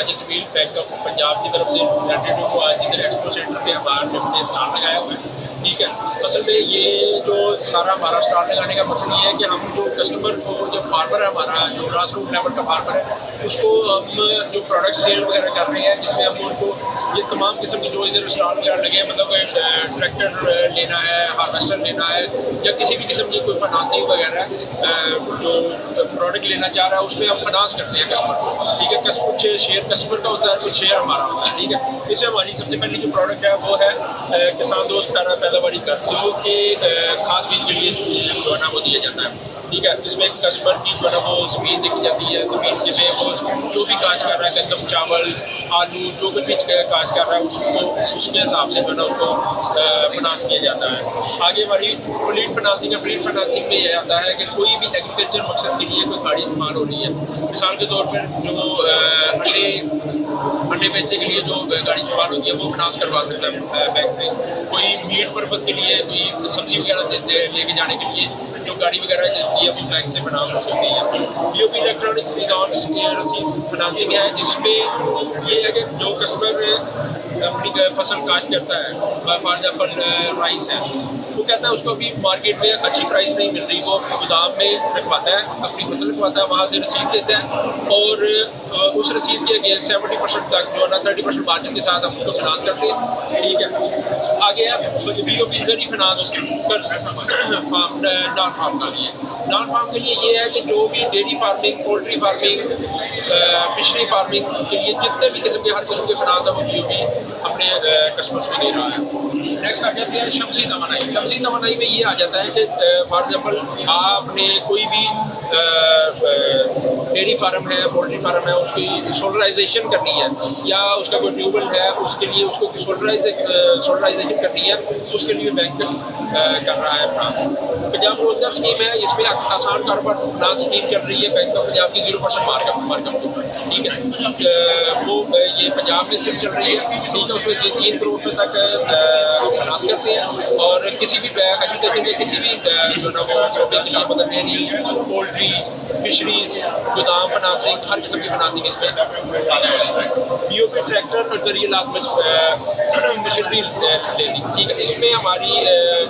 Sajid Jameel bank of Punjab की तरफ से रिप्रेजेंटेटिव को आज इधर एक्सपो सेंटर पे हमारे अपने स्टॉल लगाया हुआ है। ठीक है, असल में ये जो सारा हमारा स्टॉल लगाने का मकसद ये है कि हम जो कस्टमर को, जो फार्मर है हमारा, जो ग्रास रूट लेवल का फार्मर है, उसको हम जो प्रोडक्ट सेल वगैरह कर रहे हैं, जिसमें हम उनको ये तमाम किस्म के जो इधर स्टॉल वगैरह लगे हैं, मतलब कोई ट्रैक्टर लेना है, हार्वेस्टर लेना है, या किसी भी किस्म की कोई फाइनेंसिंग वगैरह जो प्रोडक्ट लेना चाह रहा है, उसमें हम फाइनेंस करते हैं कस्टमर को। ठीक है, कुछ शेयर कस्टमर का होता है, कुछ शेयर हमारा होता है। ठीक है, इसमें हमारी सबसे पहले जो प्रोडक्ट है वो है किसान दोस्त पैदावारी कर, जो कि खास चीज़ के लिए जो है ना वो दिया जाता है। ठीक है, इसमें कस्टमर की जो है ना वो ज़मीन देखी जाती है, ज़मीन के में वो जो भी काश कर रहा है, गंदम, चावल, आलू, जो कुछ भी काश कर रहा है, उसको उसके हिसाब से जो है ना उसको फाइनेंस किया जाता है। आगे हमारी फ्लीट फाइनेंसिंग है। फ्लीट फाइनेंसिंग में यह आता है कि कोई भी एग्रीकल्चर मकसद के लिए कोई गाड़ी इस्तेमाल हो रही है, मिसाल के तौर पर जो अंडे बेचने के लिए जो गाड़ी इस्तेमाल होती है वो फाइनेंस करवा सकता है बैंक से। कोई मीट पर्पज़ के लिए, कोई सब्ज़ी वगैरह लेके जाने के लिए जो गाड़ी वगैरह चलती है वो बैंक से फाइनेंस हो सकती है। BOP इलेक्ट्रॉनिक्स रसीद फाइनेंसिंग है, जिसमें ये है कि जो कस्टमर अपनी फसल काश्त करता है, फॉर एग्जाम्पल राइस है, वो कहता है उसको अभी मार्केट में अच्छी प्राइस नहीं मिल रही, वो गोदाम में रखवाता है, अपनी फसल रखवाता है, वहाँ से रसीद देता है, और उस रसीद के अगेंस्ट 70% तक जो है ना 30% मार्जिन के साथ हम उसको फाइनेंस करते हैं। ठीक है, आगे है BOP जरी फाइनेंस कर नॉन फार्म का लिए। नॉन फार्म के लिए ये है कि जो भी dairy farming, poultry farming, fishery farming के लिए जितने भी किस्म के हर किस्म के फाइनेंस है वो BOP अपने कस्टमर्स को दे रहा है। नेक्स्ट आ जाती है शमसी तवानाई। शमसी तवानाई में ये आ जाता है कि फॉर एग्जाम्पल आपने कोई भी डेयरी फार्म है, पोल्ट्री फार्म है, उसकी सोलराइजेशन करनी है, या उसका कोई ट्यूबवेल है, उसके लिए उसको सोलराइजेशन करनी है, उसके लिए बैंक कर रहा है फाइनेंस। पंजाब रोजगार स्कीम है, इसमें आसान कारोबार फाइनेंस स्कीम चल रही है बैंक ऑफ पंजाब की 0% मार्कअप के ऊपर। ठीक है, वो ये पंजाब में सिर्फ चल रही है। ठीक है, उसमें 3 करोड़ रुपये तक फाइनेंस करते हैं, और किसी भी एग्रीकल्चर के किसी भी जो ना वो सौदे के लिए, मतलब डेयरी, पोल्ट्री, फिशरीज, गोदाम फाइनेंसिंग, हर किस्म की फाइनेंसिंग इसमें आने वाली है। BOP ट्रैक्टर और जरिए लाभ मशीनरी लेनी। ठीक है, इसमें हमारी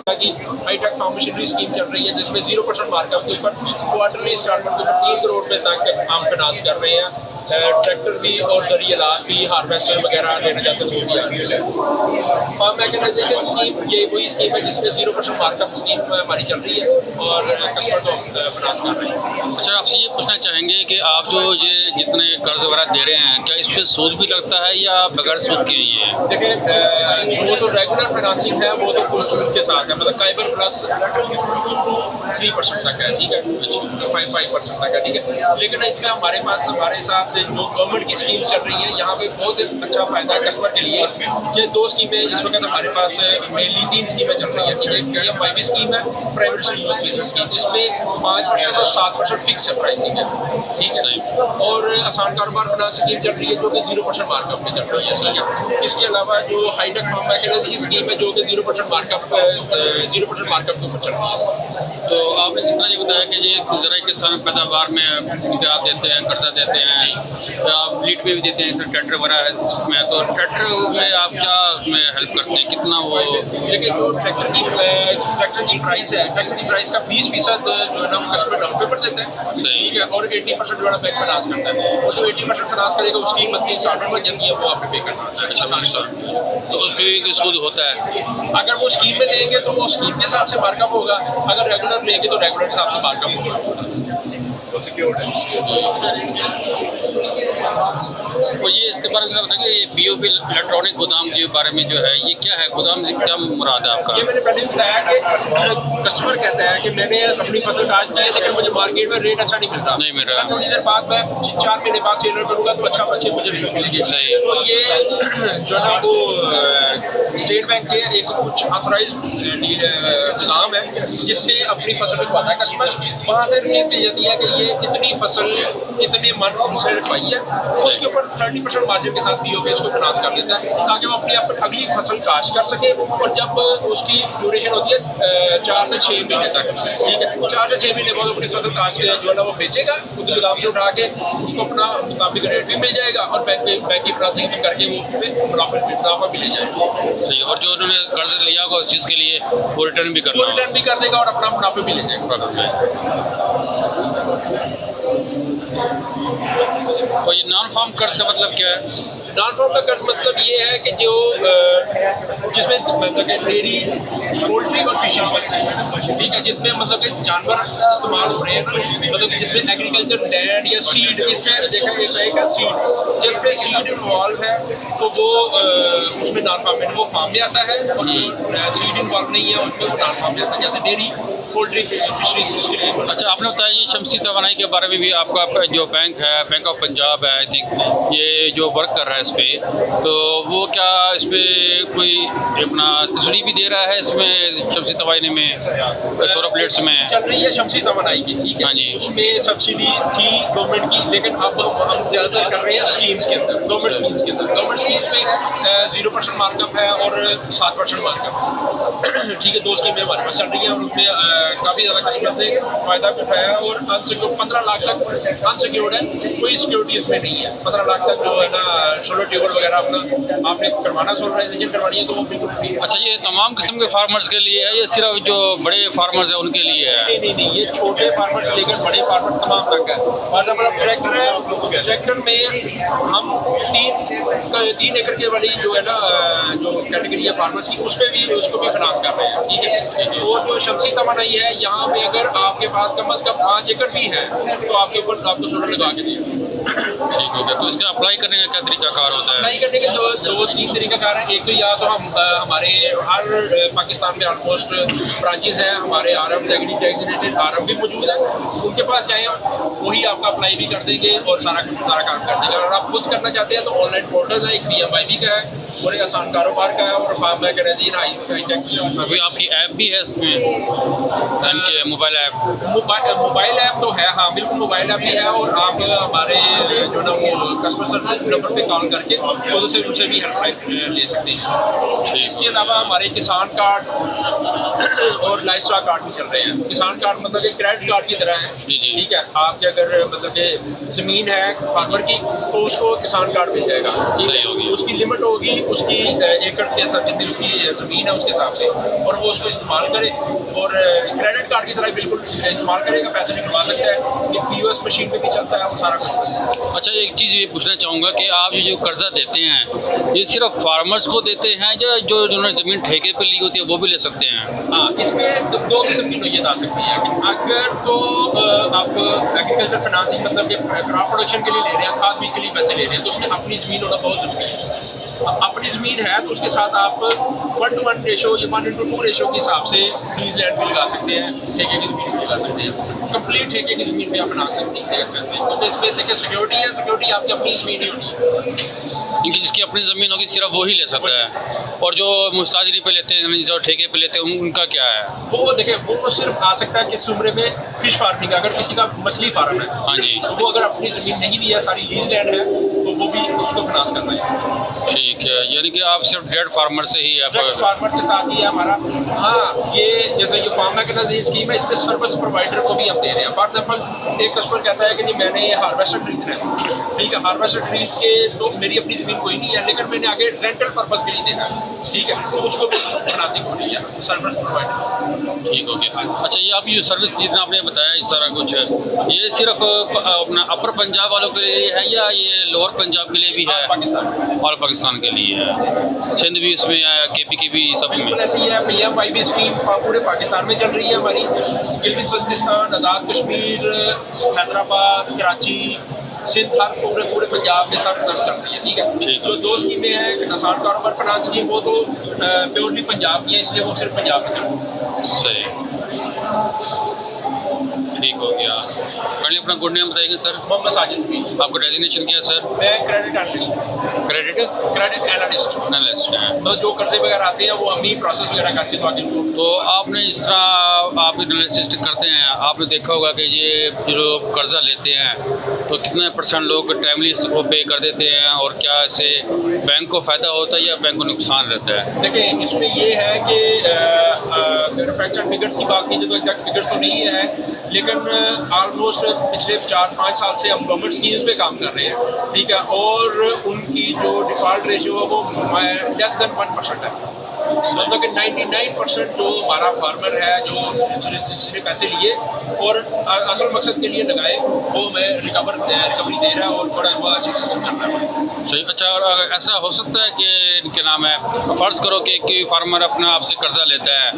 हाईटेक फार्म मशीनरी स्कीम चल रही है, जिसमें 0% मार्कअप के ऊपर क्वार्टरली इंस्टॉलमेंट के ऊपर 3 करोड़ रुपये तक हम फाइनेंस कर रहे हैं। ट्रैक्टर भी और जरिए लाभ भी, हार्वेस्टर वगैरह लेना चाहते हैं तो भी आ रही है। फार्म मैकेनाइजेशन स्कीम ये वही स्कीम है जिसमें 0% मार्कअप स्कीम हमारी चल रही है, और कस्टमर को फाइनेंस कर रहे हैं। अच्छा, आपसे ये पूछना चाहेंगे कि आप जो ये जितने कर्ज वगैरह दे रहे हैं, क्या इस पर सूद भी लगता है या बगैर सूद के ये है? देखिए, वो तो रेगुलर फाइनेंसिंग है, वो तो फुल सूद के साथ है, मतलब काइबर प्लस 3% तक है। ठीक है, 5% तक है। ठीक है, लेकिन इसमें हमारे पास हमारे साथ जो गवर्नमेंट की स्कीम चल रही है, यहाँ पे बहुत अच्छा फायदा है कस्टमर के लिए। ये 2 स्कीमें इस वक्त हमारे पास मेनली 3 स्कीमें चल रही है। ठीक है, ये MYB स्कीम है, प्राइवेट बिजनेस स्कीम, इसमें 5% और 7% फिक्स है प्राइसिंग है। ठीक है, और आसान कारोबार फाइनेंस स्कीम चल रही है जो कि 0% मार्कअप में चल रही है। ठीक है, इसके अलावा जो हाईटेक फार्म मैकेनाइजेशन की स्कीम है जो कि 0% मार्कअप के ऊपर चल रही है। तो आपने जितना ये बताया कि ये ज़राई किसान पैदावार में आप देते हैं, कर्जा देते हैं, आप फ्लीट में भी देते हैं, ट्रैक्टर वगैरह है उसमें, तो ट्रैक्टर में आप क्या उसमें हेल्प करते हैं, कितना वो? देखिए, जो ट्रैक्टर की प्राइस है, ट्रैक्टर की प्राइस का 20% जो है ना कस्टमर डाउन पेमेंट देता है। ठीक है, और 80% जो है बैंक फाइनेंस करता है, और जो 80% फाइनेंस करेगा उसकी मंथली इंस्टॉलमेंट बन जाती है, वो आपको पे करना होता है। तो उस पर भी सूद होता है? अगर वो स्कीम में लेंगे तो वो स्कीम के हिसाब से मार्कअप होगा, अगर रेगुलर लेंगे तो रेगुलर हिसाब से मार्कअप होगा। तो ये इसके बारे में बताइए, ये BOP इलेक्ट्रॉनिक गोदाम के बारे में जो है, ये क्या है? गोदाम से क्या मुराद है आपका? ये मैंने पहले बताया कि कस्टमर कहता है कि मैंने अपनी फसल काश्त की है, लेकिन मुझे मार्केट में रेट अच्छा नहीं मिलता, नहीं मिल रहा। थोड़ी देर बाद मैं 4 महीने बाद सेलर करूँगा तो अच्छे मुझे रेट मिलेंगे। सही है। तो ये जो है ना वो स्टेट बैंक के एक कुछ ऑथराइज निज़ाम है जिसमें अपनी फसल रखवाता है कस्टमर, वहाँ से रसीद मिल जाती है कि ये इतनी फसल इतने मन से रखवाई है, उसके ऊपर 30% मार्जिन के साथ पीओके इसको फिनांस कर देता है ताकि वो अपनी अगली फसल काश्त कर सके। और जब उसकी ड्यूरेशन होती है 4 से 6 महीने तक, ठीक है, 4 से 6 महीने बाद अपनी फसल काश्त जो है ना वो बेचेगा, खुद गोदाम से उठा के उसको अपना मुताबिक रेट भी मिल जाएगा और बैंक की फिनांसिंग करके वो मुनाफा भी ले जाएगा। सही। और जो उन्होंने कर्ज लिया होगा उस चीज़ के लिए वो रिटर्न भी करना रिटर्न भी कर देगा और अपना मुनाफा भी ले जाएगा। तो ये नॉन फार्म कर्ज का मतलब क्या है? नॉन फार्म का कर्ज मतलब ये है कि जो जिसमें मतलब कि डेयरी, पोल्ट्री और फिशिंग, ठीक है, जिसमें मतलब कि जानवर इस्तेमाल हो रहे हैं, मतलब कि जिसमें एग्रीकल्चर लैंड या सीड, इसमें देखा जाएगा सीड, जिसमें सीड इन्वॉल्व है तो वो उसमें नॉन फार्म में वो फार्म में आता है, और जो सीड इन्वॉल्व नहीं है उसमें वो नॉन फार्म में आता है, जैसे डेयरी, पोल्ट्री, फिशरीज उसके लिए। अच्छा, आपने बताया ये शमसी तवानाई के बारे में भी आपका जो बैंक है, बैंक ऑफ पंजाब है, आई थिंक ये जो वर्क कर रहा है इस पे, तो वो क्या इस पे कोई अपना सब्सिडी भी दे रहा है इसमें शमसी तवानाई में, सोलर प्लेट्स में? चल रही है शमसी तवानाई की, ठीक है, हाँ जी। उसमें सब्सिडी थी गवर्नमेंट की, लेकिन अब हम ज़्यादातर कर रहे हैं स्कीम्स के अंदर, गवर्नमेंट स्कीम्स के अंदर। गवर्नमेंट स्कीम में 0% मार्कअप है और 7% मार्कअप, ठीक है, 2 स्कीमें हमारे पास चल रही हैं और उसमें काफ़ी ज़्यादा कस्टमर्स ने फ़ायदा भी उठाया और अनसिक्योर्ड 15 लाख तक अनसिक्योर्ड है, कोई सिक्योरिटी इसमें नहीं है। 15 लाख तक जो है ना सोलर ट्यूबल वगैरह अपना आपने करवाना, सोलराइजेशन करवानी है तो वो बिल्कुल फ्री है। अच्छा, ये तमाम किस्म के फार्मर्स के लिए है या सिर्फ जो बड़े फार्मर्स हैं उनके लिए है? नहीं, ये छोटे फार्मर से लेकर बड़े फार्मर तमाम तक है। और जब ट्रैक्टर है, ट्रैक्टर में हम 3 एकड़ के वाली जो है ना जो कैटेगरी है फार्मर्स की, उस पर भी उसको भी फाइनेंस कर रहे हैं, ठीक है। और जो शमसी तवानाई है, यहाँ पे अगर आपके पास कम से कम 5 एकड़ भी है तो आपके ऊपर आपको सोलर लगा के दिए। ठीक हो गया। तो इसका अप्लाई करने का क्या तरीकाकार होता है? अप्लाई करने के 2-3 तरीकाकार हैं। एक तो या तो हम हमारे हर पाकिस्तान में ऑलमोस्ट ब्रांचेस हैं, हमारे आरएम डेजिग्नेटेड आरएम भी मौजूद है, उनके पास जाएँ, वही आपका अप्लाई भी कर देंगे और सारा काम कर देंगे। अगर आप खुद करना चाहते हैं तो ऑनलाइन पोर्टल है, एक PMIB का है और एक आसान कारोबार का है और फार्म में करें अभी आपकी ऐप भी है इसमें, इनके मोबाइल ऐप तो है, हाँ बिल्कुल मोबाइल ऐप भी है और आप हमारे जो ना वो कस्टमर सर्विस नंबर पे कॉल करके खुद से उनसे भी हेल्पलाइन ले सकते हैं। इसके अलावा हमारे किसान कार्ड और लाइफ स्टॉक कार्ड भी चल रहे हैं। किसान कार्ड मतलब एक क्रेडिट कार्ड की तरह है, ठीक है, आपके अगर मतलब कि ज़मीन है फार्मर की तो उसको किसान कार्ड मिल जाएगा, सही होगी, उसकी लिमिट होगी, उसकी एकड़ के हिसाब जितनी उसकी ज़मीन है उसके हिसाब से, और वो उसको इस्तेमाल करे और क्रेडिट कार्ड की तरह बिल्कुल इस्तेमाल करेगा, पैसे निकलवा सकता है। ये POS मशीन पे भी चलता है और सारा कुछ। अच्छा, एक चीज़ ये पूछना चाहूँगा कि आप ये जो कर्जा देते हैं ये सिर्फ फार्मर्स को देते हैं या जो जिन्होंने ज़मीन ठेके पे ली होती है वो भी ले सकते हैं? हाँ, इसमें 2 किस्म की नोयत आ सकती है। अगर तो आप एग्रीकल्चर फाइनेंसिंग मतलब कि क्रॉप प्रोडक्शन के लिए ले रहे हैं, खाद बीज के लिए पैसे ले रहे हैं, तो उसमें अपनी ज़मीन होना बहुत ज़रूरी है। अपनी ज़मीन है तो उसके साथ आप 1:1 रेशो या 1:2 रेशो के हिसाब से लीज लैंड भी लगा सकते हैं, ठेके की ज़मीन भी लगा सकते हैं, कंप्लीट ठेके की ज़मीन भी आप बना सकते हैं। तो इसमें देखिए सिक्योरिटी है, सिक्योरिटी आपकी अपनी ज़मीन ही होती है, क्योंकि जिसकी अपनी ज़मीन होगी सिर्फ वो ही ले सकता है। और जो मुस्ताजरी पे लेते हैं, जो ठेके पे लेते हैं, उनका क्या है? वो देखिए वो सिर्फ आ सकता है किस उम्र में फिश फार्मिंग, अगर किसी का मछली फार्म है, हाँ जी, तो वो अगर अपनी ज़मीन नहीं ली है, सारी लीज लैंड है, तो वो भी उसको फाइनेंस करना है। ठीक है, यानी कि आप सिर्फ डेड फार्मर से ही आप फार्मर के साथ ही है हमारा। हाँ, ये जैसे ये फार्म मैकेनाइजेशन स्कीम है, इसमें सर्विस प्रोवाइडर को भी हम दे रहे हैं। फॉर एग्जाम्पल एक कस्टमर कहता है कि जी मैंने ये हार्वेस्टर खरीदना है, ठीक है, हार्वेस्टर खरीद के तो मेरी अपनी ज़मीन कोई नहीं है, लेकिन मैंने आगे रेंटल पर्पज़ के लिए देना है, ठीक है, तो उसको भी फाइनेंसिंग हो रही है सर्विस प्रोवाइडर। ठीक हो गया। अच्छा, ये आप ये सर्विस जितना आपने बताया इस सारा कुछ, ये सिर्फ अपना अपर पंजाब वालों के लिए है या ये लोअर पंजाब के लिए भी है? पाकिस्तान और पाकिस्तान के लिए है, सिंध भी इसमें है, KP की भी, सब में ऐसी है। PMIB स्कीम पूरे पाकिस्तान में चल रही है हमारी, गिलगित बल्तिस्तान, आज़ाद कश्मीर, हैदराबाद, कराची, सिंध, हर पूरे पंजाब में सब चल रही है, ठीक है। जो 2 स्कीमें हैं, आसान कारोबार फाइनेंस स्कीम, वो तो प्योरली पंजाब की है, इसलिए वो सिर्फ पंजाब में चल रही है। सही, ठीक हो गया। अपना गुड नेम बताएंगे सर? मोहम्मद साजिद भी। आपको डेजिग्नेशन क्या है सर? मैं credit analyst, credit credit analyst, analyst हैं। तो जो कर्जे वगैरह आते हैं वो हम ही प्रोसेस वगैरह करके तो आगे उनको। तो आपने इस तरह आप एनालिसिस करते हैं, आपने देखा होगा कि ये जो कर्जा लेते हैं तो कितने % लोग टाइमली वो पे कर देते हैं, और क्या इससे बैंक को फ़ायदा होता है या बैंक को नुकसान रहता है? देखिए, इसमें ये है कि मैन्युफैक्चर फिगर्स की बात की जाए तो एग्जैक्ट फिगर्स तो नहीं है, लेकिन ऑलमोस्ट पिछले 4-5 साल से हम गवर्नमेंट स्कीम्स पे काम कर रहे हैं, ठीक है, और उनकी जो डिफ़ॉल्ट रेशियो है वो लेस देन 1% है। मतलब कि 99% जो हमारा फार्मर है जो जिसने पैसे लिए और असल मकसद के लिए लगाए वो हमें रिकवरी दे रहा है और बड़ा अच्छी सिस्टम चल रहा है। सही। अच्छा, और ऐसा हो सकता है कि इनके नाम है, फ़र्ज़ करो कि कोई फार्मर अपना आपसे कर्जा लेता है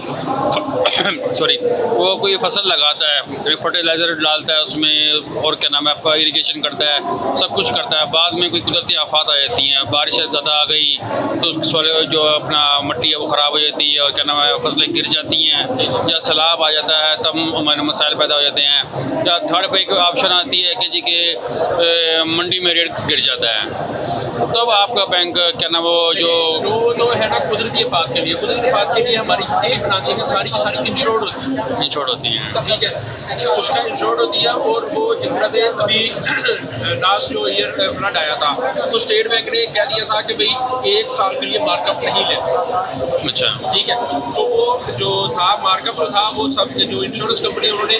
सॉरी, वो कोई फसल लगाता है, फर्टिलाइज़र डालता है उसमें, और क्या नाम है इरिगेशन करता है, सब कुछ करता है, बाद में कोई कुदरती आफत आ जाती हैं, बारिशें ज़्यादा आ गई तो जो अपना मट्टी है वो ख़राब हो जाती है, और क्या नाम है फसलें गिर जाती हैं, या सैलाब आ जाता है तब हमारे मसाइल पैदा हो जाते हैं, या थर्ड पे एक ऑप्शन आती है कि जी के मंडी में रेट गिर जाता है, तब आपका बैंक क्या नाम वो जो तो है ना कुदरती आफत के लिए हमारी फाइनेंसिंग सारी की सारी इंश्योर्ड होती है, इंश्योर्ड होती हैं। ठीक है, उसका इंश्योर्ड होती है। और वो जिस तरह से अभी लास्ट जो ईयर फ्लड आया था तो स्टेट बैंक ने कह दिया था कि भाई 1 साल के लिए मार्कअप नहीं लेना। अच्छा, ठीक है, तो वो जो था मार्कअप जो था वो सब जो इंश्योरेंस कंपनी उन्होंने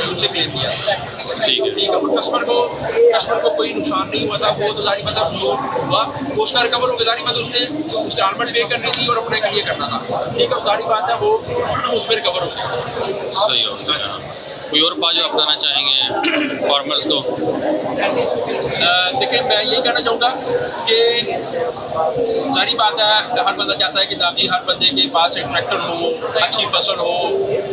उनसे क्लेम किया। ठीक है। ठीक है, कस्टमर को कोई नुकसान नहीं हुआ था, वो तो जारी मतलब जो हुआ वो उसका रिकवर हो जारी मतलब उसने इंस्टॉलमेंट पे करनी थी और अपने के लिए करना था। ठीक है, सारी बात है वो उसमें रिकवर हो गया। सही हो गया। कोई और बात जो आप बताना चाहेंगे फार्मर्स को? देखिए, मैं यही कहना चाहूँगा कि सारी बात है, हर बंदा चाहता है कि दादी हर बंदे के पास एक ट्रैक्टर हो, अच्छी फसल हो,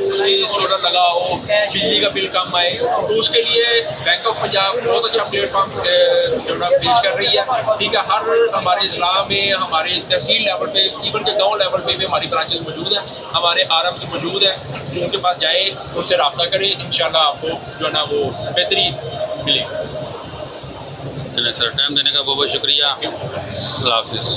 उसकी सोलर लगा हो, बिजली का बिल कम आए, तो उसके लिए बैंक ऑफ पंजाब बहुत अच्छा प्लेटफॉर्म जो है पेश कर रही है। ठीक है, हर हमारे ज़िला में, हमारे तहसील लेवल पे, इवन के गाँव लेवल पे भी हमारी ब्रांचेस मौजूद हैं, हमारे आरम्स मौजूद हैं, जो उनके पास जाए उनसे रब्ता करें, इंशाल्लाह आपको जो है ना वो बेहतरी मिलेगी। चलें सर, टाइम देने का बहुत बहुत शुक्रिया। अल्लाह हाफिज़।